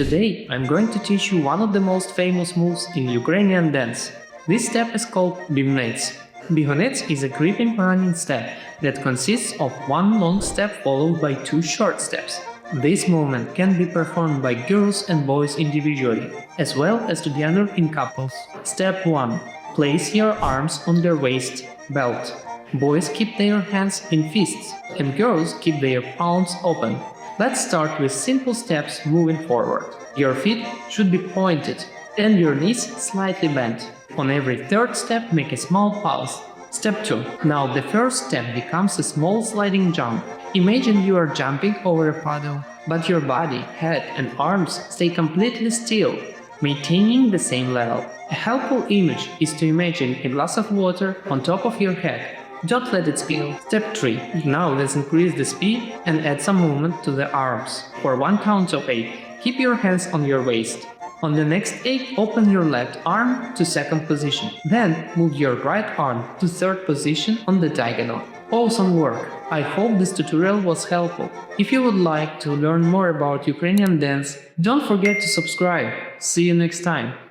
Today I'm going to teach you one of the most famous moves in Ukrainian dance. This step is called Bigunets. Bigunets is a gripping running step that consists of one long step followed by two short steps. This movement can be performed by girls and boys individually, as well as together in couples. Step 1. Place your arms on their waist belt. Boys keep their hands in fists, and girls keep their palms open. Let's start with simple steps moving forward. Your feet should be pointed and your knees slightly bent. On every third step, make a small pause. Step 2. Now the first step becomes a small sliding jump. Imagine you are jumping over a puddle, but your body, head and arms stay completely still, maintaining the same level. A helpful image is to imagine a glass of water on top of your head. Don't let it spill. Step 3. Now let's increase the speed and add some movement to the arms. For one count of 8, keep your hands on your waist. On the next 8, open your left arm to second position. Then move your right arm to third position on the diagonal. Awesome work! I hope this tutorial was helpful. If you would like to learn more about Ukrainian dance, don't forget to subscribe. See you next time!